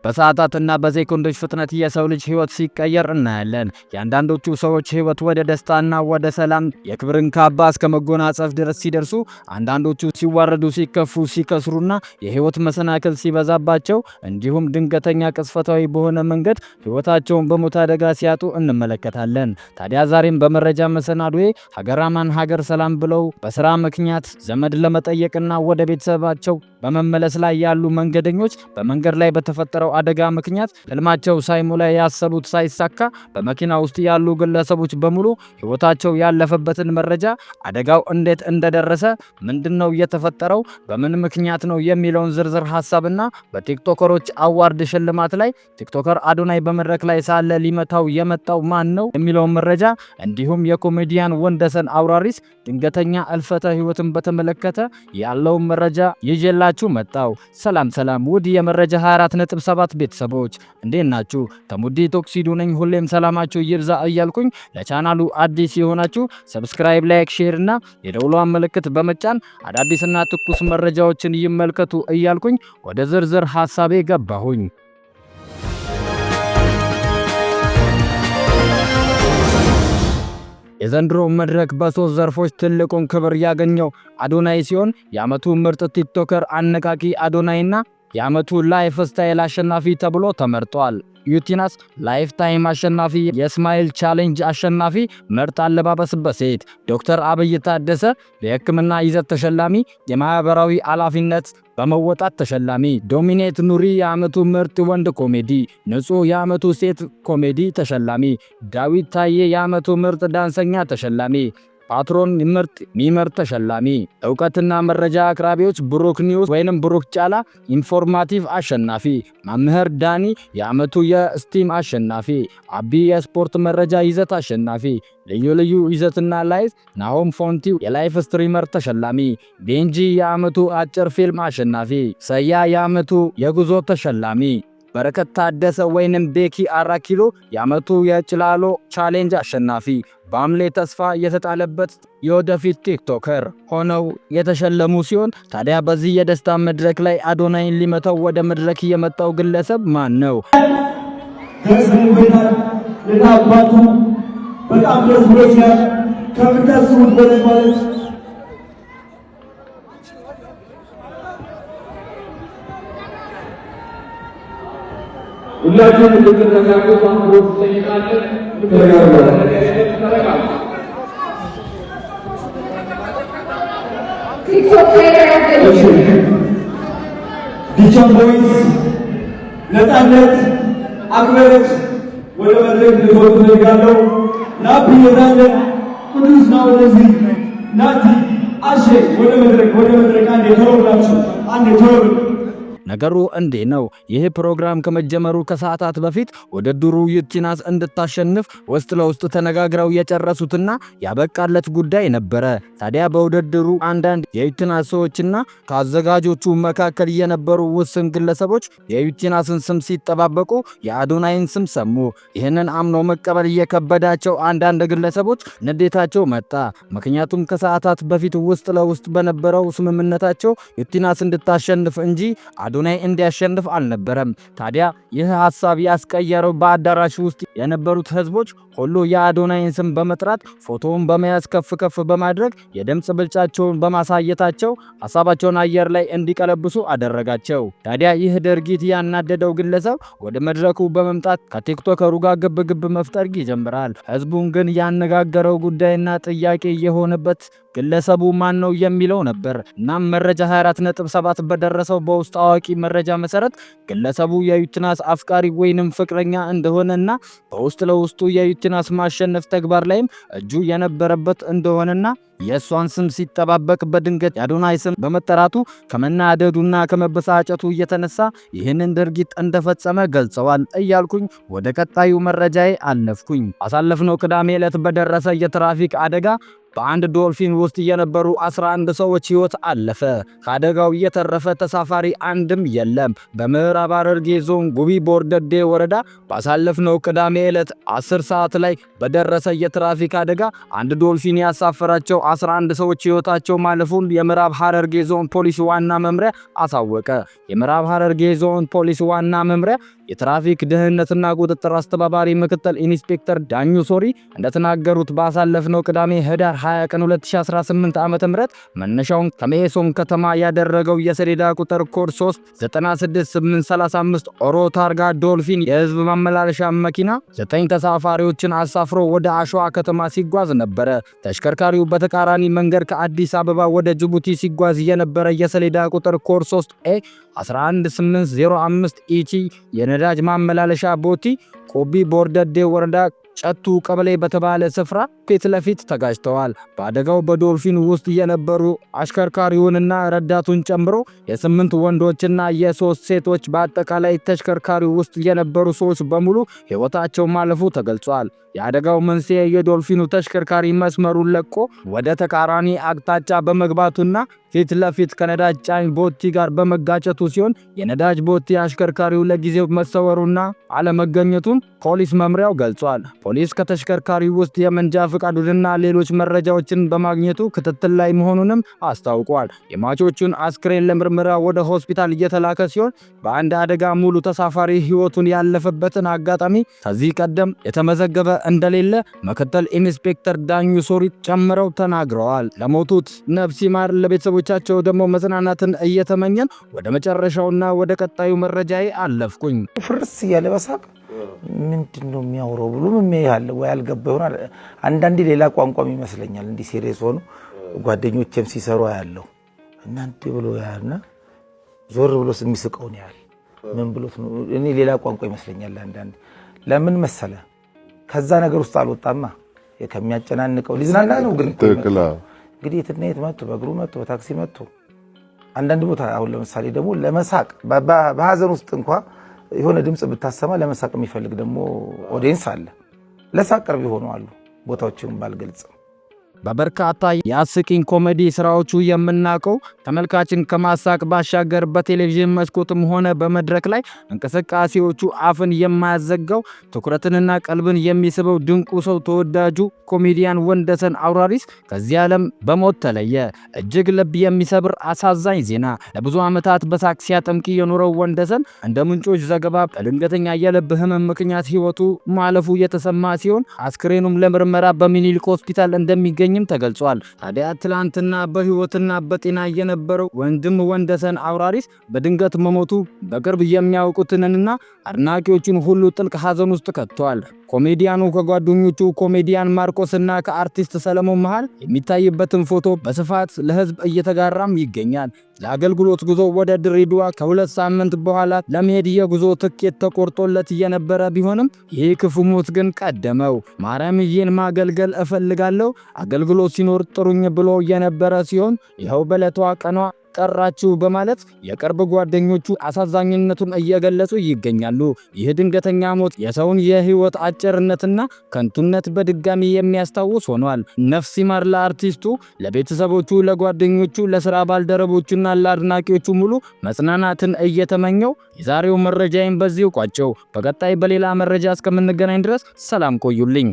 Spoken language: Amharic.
በሰዓታትና በሴኮንዶች ፍጥነት የሰው ልጅ ህይወት ሲቀየር እናያለን። የአንዳንዶቹ ሰዎች ህይወት ወደ ደስታና ወደ ሰላም የክብርን ካባ እስከ መጎናጸፍ ድረስ ሲደርሱ፣ አንዳንዶቹ ሲዋረዱ፣ ሲከፉ፣ ሲከስሩና የህይወት መሰናክል ሲበዛባቸው እንዲሁም ድንገተኛ ቅጽበታዊ በሆነ መንገድ ህይወታቸውን በሞት አደጋ ሲያጡ እንመለከታለን። ታዲያ ዛሬም በመረጃ መሰናዶዬ ሀገራማን ሀገር ሰላም ብለው በስራ ምክንያት ዘመድ ለመጠየቅና ወደ ቤተሰባቸው በመመለስ ላይ ያሉ መንገደኞች በመንገድ ላይ በተፈጠረው አደጋ ምክንያት ህልማቸው ሳይሞላ ያሰቡት ሳይሳካ በመኪና ውስጥ ያሉ ግለሰቦች በሙሉ ህይወታቸው ያለፈበትን መረጃ፣ አደጋው እንዴት እንደደረሰ፣ ምንድነው የተፈጠረው፣ በምን ምክንያት ነው የሚለውን ዝርዝር ሐሳብና በቲክቶከሮች አዋርድ ሽልማት ላይ ቲክቶከር አዶናይ በመድረክ ላይ ሳለ ሊመታው የመጣው ማን ነው የሚለውን መረጃ እንዲሁም የኮሜዲያን ወንደሰን አውራሪስ ድንገተኛ እልፈተ ህይወትን በተመለከተ ያለውን መረጃ ይዤላችሁ መጣው። ሰላም ውድ የመረጃ 24.7 ቤተሰቦች እንዴት ናችሁ? ተሙዲ ቶክሲዶ ነኝ። ሁሌም ሰላማችሁ ይብዛ እያልኩኝ ለቻናሉ አዲስ የሆናችሁ ሰብስክራይብ፣ ላይክ፣ ሼር እና የደውሏን ምልክት በመጫን አዳዲስና ትኩስ መረጃዎችን ይመልከቱ እያልኩኝ ወደ ዝርዝር ሐሳቤ ገባሁኝ። የዘንድሮ መድረክ በሶስት ዘርፎች ትልቁን ክብር ያገኘው አዶናይ ሲሆን የዓመቱ ምርጥ ቲክቶከር አነቃቂ አዶናይና የዓመቱ ላይፍ ስታይል አሸናፊ ተብሎ ተመርጧል። ዩቲናስ ላይፍ ታይም አሸናፊ፣ የስማይል ቻሌንጅ አሸናፊ፣ ምርጥ አለባበስ በሴት ዶክተር አብይ ታደሰ የሕክምና ይዘት ተሸላሚ፣ የማህበራዊ ኃላፊነት በመወጣት ተሸላሚ፣ ዶሚኔት ኑሪ የዓመቱ ምርጥ ወንድ ኮሜዲ፣ ንጹህ የዓመቱ ሴት ኮሜዲ ተሸላሚ፣ ዳዊት ታዬ የዓመቱ ምርጥ ዳንሰኛ ተሸላሚ፣ ፓትሮን ምርጥ ሚመር ተሸላሚ፣ ዕውቀትና መረጃ አቅራቢዎች ብሩክ ኒውስ ወይንም ብሩክ ጫላ ኢንፎርማቲቭ አሸናፊ፣ መምህር ዳኒ የዓመቱ የስቲም አሸናፊ፣ አቢ የስፖርት መረጃ ይዘት አሸናፊ፣ ልዩ ይዘትና ላይፍ ናሆም ፎንቲ የላይፍ ስትሪመር ተሸላሚ፣ ቤንጂ የዓመቱ አጭር ፊልም አሸናፊ፣ ሰያ የዓመቱ የጉዞ ተሸላሚ፣ በረከት ታደሰ ወይንም ቤኪ 4 ኪሎ የዓመቱ የጭላሎ ቻሌንጅ አሸናፊ፣ በአምሌ ተስፋ የተጣለበት የወደፊት ቲክቶከር ሆነው የተሸለሙ ሲሆን ታዲያ በዚህ የደስታ መድረክ ላይ አዶናይን ሊመታው ወደ መድረክ የመጣው ግለሰብ ማን ነው? ለታባቱ በጣም ደስ ብሎኛል። ከምታስቡት በላይ ማለት ሁላችሁም እንድትረጋጉ በአክብሮት እንጠይቃለን። ዲቻን ቦይስ ነፃነት አክብረት ወደ መድረክ ልትወጡ እፈልጋለሁ። ናቢ የታለ ቅዱስ ነው ወደዚህ ናቲ አሼ ወደ መድረክ አንዴ ቶሎ ብላችሁ አንዴ ቶሎ ነገሩ እንዴ ነው? ይህ ፕሮግራም ከመጀመሩ ከሰዓታት በፊት ውድድሩ ዩቲናስ እንድታሸንፍ ውስጥ ለውስጥ ተነጋግረው የጨረሱትና ያበቃለት ጉዳይ ነበረ። ታዲያ በውድድሩ አንዳንድ የዩቲናስ ሰዎችና ከአዘጋጆቹ መካከል የነበሩ ውስን ግለሰቦች የዩቲናስን ስም ሲጠባበቁ የአዶናይን ስም ሰሙ። ይህንን አምኖ መቀበል እየከበዳቸው አንዳንድ ግለሰቦች ንዴታቸው መጣ። ምክንያቱም ከሰዓታት በፊት ውስጥ ለውስጥ በነበረው ስምምነታቸው ዩቲናስ እንድታሸንፍ እንጂ አዶናይ እንዲያሸንፍ አልነበረም። ታዲያ ይህ ሐሳብ ያስቀየረው በአዳራሽ ውስጥ የነበሩት ህዝቦች ሁሉ የአዶናይን ስም በመጥራት ፎቶውን በመያዝ ከፍ በማድረግ የድምጽ ብልጫቸውን በማሳየታቸው ሐሳባቸውን አየር ላይ እንዲቀለብሱ አደረጋቸው። ታዲያ ይህ ድርጊት ያናደደው ግለሰብ ወደ መድረኩ በመምጣት ከቲክቶከሩ ጋር ግብ መፍጠር ይጀምራል። ህዝቡን ግን ያነጋገረው ጉዳይና ጥያቄ የሆነበት ግለሰቡ ማን ነው የሚለው ነበር። እናም መረጃ 24.7 በደረሰው በውስጥ አዋቂ መረጃ መሰረት ግለሰቡ የዩቲናስ አፍቃሪ ወይንም ፍቅረኛ እንደሆነና በውስጥ ለውስጡ የዩቲናስ ማሸነፍ ተግባር ላይም እጁ የነበረበት እንደሆነና የእሷን ስም ሲጠባበቅ በድንገት የአዶናይ ስም በመጠራቱ ከመናደዱና ከመበሳጨቱ እየተነሳ ይህንን ድርጊት እንደፈጸመ ገልጸዋል እያልኩኝ ወደ ቀጣዩ መረጃዬ አለፍኩኝ። አሳለፍነው ቅዳሜ ዕለት በደረሰ የትራፊክ አደጋ በአንድ ዶልፊን ውስጥ የነበሩ 11 ሰዎች ሕይወት አለፈ። ከአደጋው የተረፈ ተሳፋሪ አንድም የለም። በምዕራብ ሐረርጌ ዞን ጉቢ ቦርደዴ ወረዳ ባሳለፍነው ቅዳሜ ዕለት 10 ሰዓት ላይ በደረሰ የትራፊክ አደጋ አንድ ዶልፊን ያሳፈራቸው 11 ሰዎች ሕይወታቸው ማለፉን የምዕራብ ሐረርጌ ዞን ፖሊስ ዋና መምሪያ አሳወቀ። የምዕራብ ሐረርጌ ዞን ፖሊስ ዋና መምሪያ የትራፊክ ደህንነትና ቁጥጥር አስተባባሪ ምክትል ኢንስፔክተር ዳኙ ሶሪ እንደተናገሩት ባሳለፍነው ቅዳሜ ህዳር 20 ቀን 2018 ዓ.ም መነሻውን ከሜሶን ከተማ ያደረገው የሰሌዳ ቁጥር ኮድ 396835 ኦሮ ታርጋ ዶልፊን የህዝብ ማመላለሻ መኪና 9 ተሳፋሪዎችን አሳፍሮ ወደ አሸዋ ከተማ ሲጓዝ ነበረ። ተሽከርካሪው በተቃራኒ መንገድ ከአዲስ አበባ ወደ ጅቡቲ ሲጓዝ የነበረ የሰሌዳ ቁጥር ኮድ 3A 11805 ኢቲ የነዳጅ ማመላለሻ ቦቲ ቆቢ ቦርደዴ ወረዳ ጨቱ ቀበሌ በተባለ ስፍራ ፊት ለፊት ተጋጭተዋል። በአደጋው በዶልፊን ውስጥ የነበሩ አሽከርካሪውንና ረዳቱን ጨምሮ የ8 ወንዶችና የ3 ሴቶች በአጠቃላይ ተሽከርካሪው ውስጥ የነበሩ ሰዎች በሙሉ ሕይወታቸው ማለፉ ተገልጿል። የአደጋው መንስኤ የዶልፊኑ ተሽከርካሪ መስመሩን ለቆ ወደ ተቃራኒ አቅጣጫ በመግባቱና ፊት ለፊት ከነዳጅ ጫኝ ቦቲ ጋር በመጋጨቱ ሲሆን የነዳጅ ቦቲ አሽከርካሪው ለጊዜው መሰወሩና አለመገኘቱን ፖሊስ መምሪያው ገልጿል። ፖሊስ ከተሽከርካሪው ውስጥ የመንጃ ፍቃዱንና ሌሎች መረጃዎችን በማግኘቱ ክትትል ላይ መሆኑንም አስታውቋል። የሟቾቹን አስክሬን ለምርመራ ወደ ሆስፒታል እየተላከ ሲሆን በአንድ አደጋ ሙሉ ተሳፋሪ ሕይወቱን ያለፈበትን አጋጣሚ ከዚህ ቀደም የተመዘገበ እንደሌለ ምክትል ኢንስፔክተር ዳኙ ሶሪ ጨምረው ተናግረዋል። ለሞቱት ነፍስ ይማር፣ ለቤተሰቦቻቸው ደግሞ መጽናናትን እየተመኘን ወደ መጨረሻውና ወደ ቀጣዩ መረጃዬ አለፍኩኝ። ፍርስ እያለ በሳቅ ምንድነው የሚያወራው ብሎ ምን ያህል ወይ አልገባ ይሆናል። አንዳንዴ ሌላ ቋንቋም ይመስለኛል እንዲህ ሲሪየስ ሆኖ ጓደኞቼም ሲሰሩ ያለው እናንተ ብሎ ያልና ዞር ብሎስ የሚስቀው ነው ያህል ምን ብሎት ነው እኔ ሌላ ቋንቋ ይመስለኛል አንዳንዴ። ለምን መሰለ ከዛ ነገር ውስጥ አልወጣማ ከሚያጨናንቀው ሊዝናና ነው። ግን እንግዲህ የትነት መጥቶ በእግሩ መጥቶ በታክሲ መጥቶ አንዳንድ ቦታ አሁን ለምሳሌ ደግሞ ለመሳቅ በሐዘን ውስጥ እንኳን የሆነ ድምጽ ብታሰማ ለመሳቅ የሚፈልግ ደግሞ ኦዲየንስ አለ። ለሳቅ ቅርብ ይሆኑ አሉ ቦታዎችን ባልገልጽ። በበርካታ የአስቂኝ ኮሜዲ ስራዎቹ የምናውቀው ተመልካችን ከማሳቅ ባሻገር በቴሌቪዥን መስኮትም ሆነ በመድረክ ላይ እንቅስቃሴዎቹ አፍን የማያዘጋው ትኩረትንና ቀልብን የሚስበው ድንቁ ሰው ተወዳጁ ኮሜዲያን ወንደሰን አውራሪስ ከዚህ ዓለም በሞት ተለየ። እጅግ ልብ የሚሰብር አሳዛኝ ዜና። ለብዙ ዓመታት በሳቅ ሲያጠምቂ የኖረው ወንደሰን እንደ ምንጮች ዘገባ በድንገተኛ የልብ ህመም ምክንያት ህይወቱ ማለፉ የተሰማ ሲሆን አስክሬኑም ለምርመራ በሚኒሊክ ሆስፒታል እንደሚገኝ ተገልጿል። ታዲያ ትላንትና በህይወትና በጤና የነበረው ወንድም ወንደሰን አውራሪስ በድንገት መሞቱ በቅርብ የሚያውቁትንና አድናቂዎቹን ሁሉ ጥልቅ ሐዘን ውስጥ ከቷል። ኮሜዲያኑ ከጓደኞቹ ኮሜዲያን ማርቆስና ከአርቲስት ሰለሞን መሃል የሚታይበትን ፎቶ በስፋት ለህዝብ እየተጋራም ይገኛል። ለአገልግሎት ጉዞ ወደ ድሬዳዋ ከ2 ሳምንት በኋላ ለመሄድ የጉዞ ትኬት ተቆርጦለት የነበረ ቢሆንም ይህ ክፉ ሞት ግን ቀደመው። ማርያምዬን ማገልገል እፈልጋለሁ፣ አገልግሎት ሲኖር ጥሩኝ ብሎ የነበረ ሲሆን ይኸው በለቷ ቀኗ ጠራችሁ በማለት የቅርብ ጓደኞቹ አሳዛኝነቱን እየገለጹ ይገኛሉ። ይህ ድንገተኛ ሞት የሰውን የህይወት አጭርነትና ከንቱነት በድጋሚ የሚያስታውስ ሆኗል። ነፍስ ይማር ለአርቲስቱ፣ ለቤተሰቦቹ፣ ለጓደኞቹ፣ ለስራ ባልደረቦቹና ለአድናቂዎቹ ሙሉ መጽናናትን እየተመኘው የዛሬው መረጃዬን በዚሁ ቋጨው። በቀጣይ በሌላ መረጃ እስከምንገናኝ ድረስ ሰላም ቆዩልኝ።